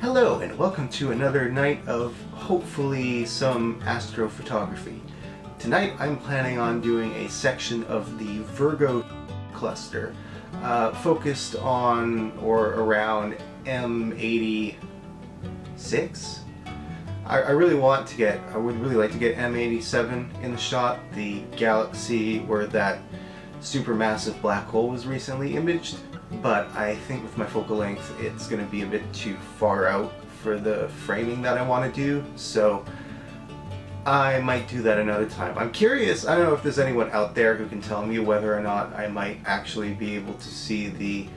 Hello and welcome to another night of hopefully some astrophotography. Tonight I'm planning on doing a section of the Virgo cluster focused on or around M86. I would really like to get M87 in the shot, the galaxy where that supermassive black hole was recently imaged. But I think with my focal length it's going to be a bit too far out for the framing that I want to do, so I might do that another time. I'm curious, I don't know if there's anyone out there who can tell me whether or not I might actually be able to see the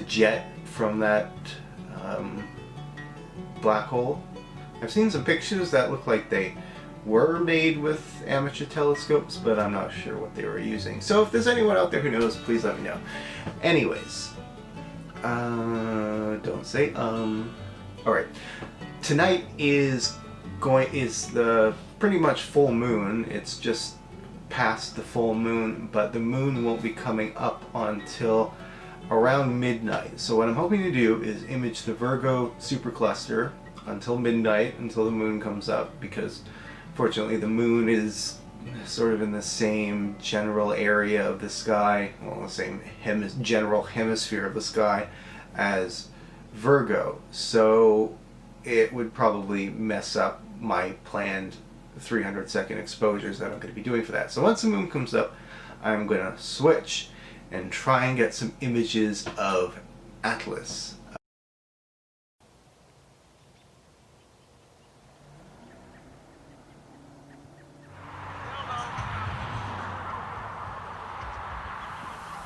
jet from that black hole. I've seen some pictures that look like they were made with amateur telescopes, but I'm not sure what they were using. So if there's anyone out there who knows, please let me know. Anyways, don't say Alright, tonight is the pretty much full moon. It's just past the full moon, but the moon won't be coming up until around midnight. So what I'm hoping to do is image the Virgo supercluster until midnight, until the moon comes up, because fortunately the moon is sort of in the same general area of the sky, well, the same general hemisphere of the sky as Virgo, so it would probably mess up my planned 300-second exposures that I'm going to be doing for that. So once the moon comes up, I'm going to switch and try and get some images of Atlas.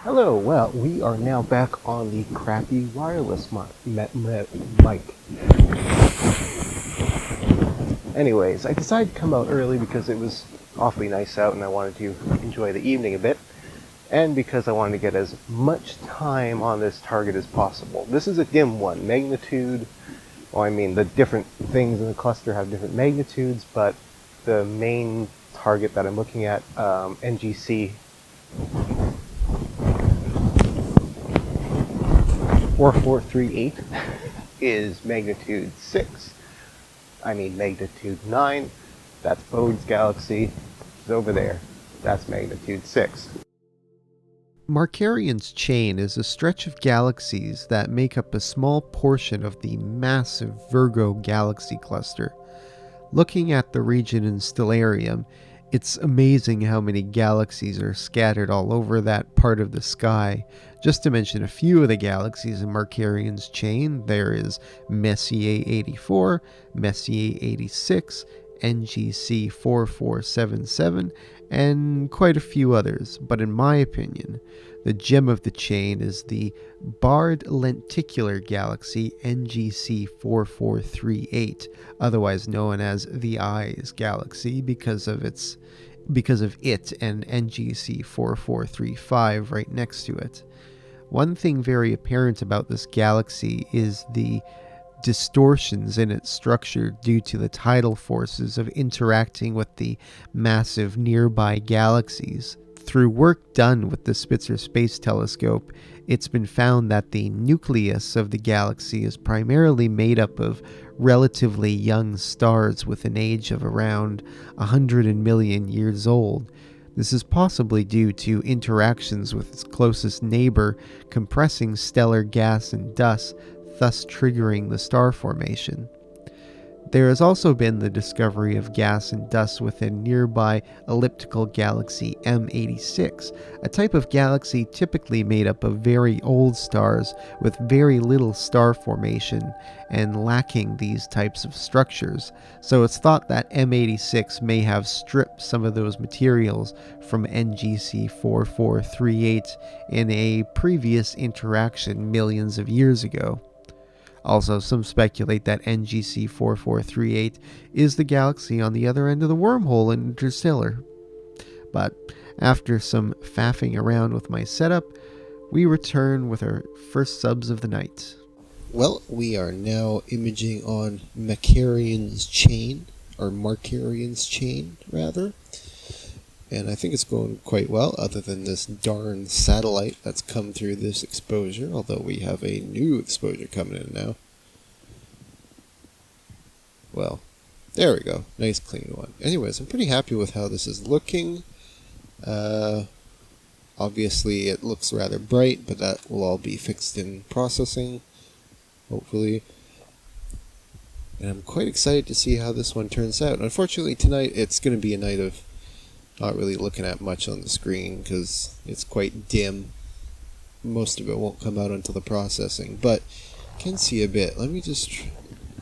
Hello, well, we are now back on the crappy wireless mic. Anyways, I decided to come out early because it was awfully nice out and I wanted to enjoy the evening a bit, and because I wanted to get as much time on this target as possible. This is a dim one. Magnitude, well, I mean, the different things in the cluster have different magnitudes, but the main target that I'm looking at, NGC 4438 is magnitude 6. I mean magnitude 9. That's Bode's galaxy. It's over there. That's magnitude 6. Markarian's chain is a stretch of galaxies that make up a small portion of the massive Virgo galaxy cluster. Looking at the region in Stellarium, it's amazing how many galaxies are scattered all over that part of the sky. Just to mention a few of the galaxies in Markarian's chain, there is Messier 84, Messier 86, NGC 4477, and quite a few others. But in my opinion, the gem of the chain is the barred lenticular galaxy NGC 4438, otherwise known as the Eyes galaxy because of it and NGC 4435 right next to it. One thing very apparent about this galaxy is the distortions in its structure due to the tidal forces of interacting with the massive nearby galaxies. Through work done with the Spitzer Space Telescope, it's been found that the nucleus of the galaxy is primarily made up of relatively young stars with an age of around 100 million years old. This is possibly due to interactions with its closest neighbor compressing stellar gas and dust, thus triggering the star formation. There has also been the discovery of gas and dust within nearby elliptical galaxy M86, a type of galaxy typically made up of very old stars with very little star formation and lacking these types of structures, so it's thought that M86 may have stripped some of those materials from NGC 4438 in a previous interaction millions of years ago. Also, some speculate that NGC 4438 is the galaxy on the other end of the wormhole in Interstellar. But after some faffing around with my setup, we return with our first subs of the night. Well, we are now imaging on Markarian's chain, rather. and I think it's going quite well, other than this darn satellite that's come through this exposure, although we have a new exposure coming in now. Well, there we go. Nice clean one. Anyways, I'm pretty happy with how this is looking. Obviously it looks rather bright, but that will all be fixed in processing, hopefully. And I'm quite excited to see how this one turns out. Unfortunately tonight it's going to be a night of not really looking at much on the screen because it's quite dim. Most of it won't come out until the processing, but can see a bit. Let me just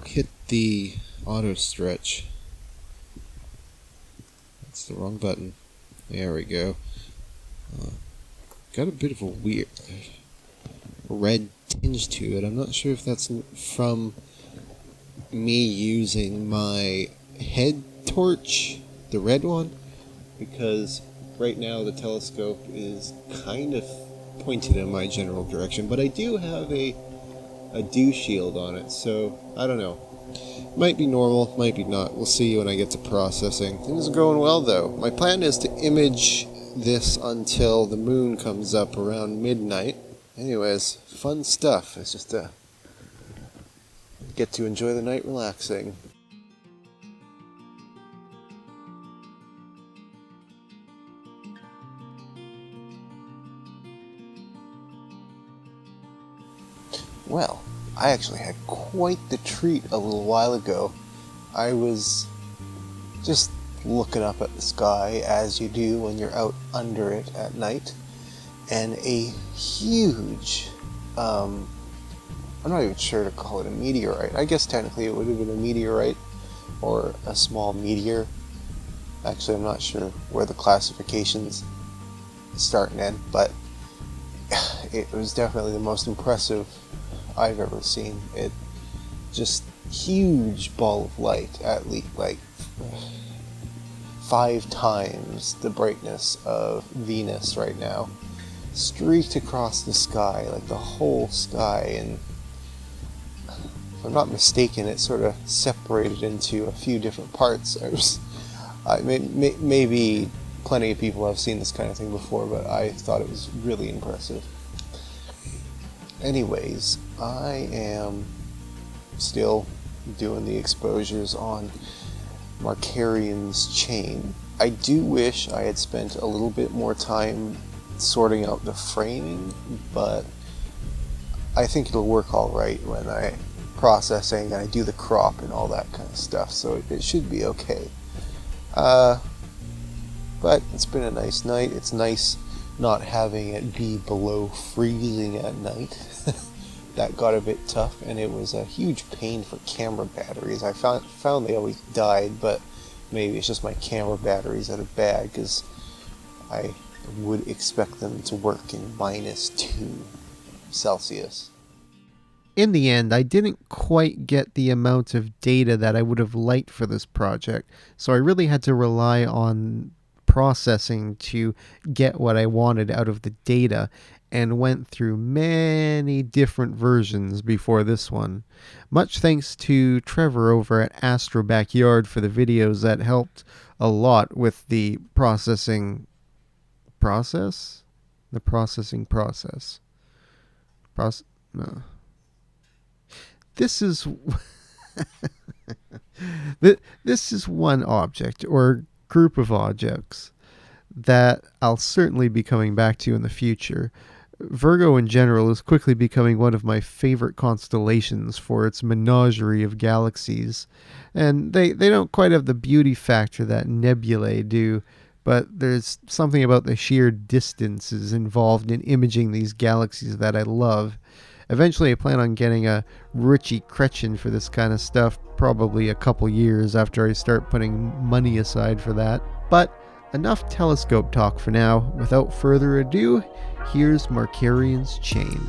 hit the auto stretch. That's the wrong button. There we go. Got a bit of a weird red tinge to it. I'm not sure if that's from me using my head torch, the red one, because right now the telescope is kind of pointed in my general direction, but I do have a dew shield on it, so I don't know. Might be normal, might be not. We'll see when I get to processing. Things are going well though. My plan is to image this until the moon comes up around midnight. Anyways, fun stuff. It's just to get to enjoy the night relaxing. Well, I actually had quite the treat a little while ago. I was just looking up at the sky, as you do when you're out under it at night, and a huge, I'm not even sure to call it a meteorite. I guess technically it would have been a meteorite or a small meteor. Actually, I'm not sure where the classifications start and end, but it was definitely the most impressive I've ever seen. It just huge ball of light, at least like 5 times the brightness of Venus right now, streaked across the sky, like the whole sky, and if I'm not mistaken, it sort of separated into a few different parts. Maybe plenty of people have seen this kind of thing before, but I thought it was really impressive. Anyways, I am still doing the exposures on Markarian's chain. I do wish I had spent a little bit more time sorting out the framing, but I think it'll work all right when I processing and I do the crop and all that kind of stuff, so it should be okay. But it's been a nice night. It's nice not having it be below freezing at night. That got a bit tough, and it was a huge pain for camera batteries. I found they always died, but maybe it's just my camera batteries that are bad, because I would expect them to work in -2 Celsius. In the end, I didn't quite get the amount of data that I would have liked for this project, so I really had to rely on processing to get what I wanted out of the data, and went through many different versions before this one. Much thanks to Trevor over at Astro Backyard for the videos that helped a lot with the processing process? The processing process. No. This is this is one object or group of objects that I'll certainly be coming back to in the future. Virgo in general is quickly becoming one of my favorite constellations for its menagerie of galaxies, and they don't quite have the beauty factor that nebulae do, but there's something about the sheer distances involved in imaging these galaxies that I love. Eventually I plan on getting a Richie Cretchen for this kind of stuff, probably a couple years after I start putting money aside for that. But enough telescope talk for now. Without further ado, here's Markarian's chain.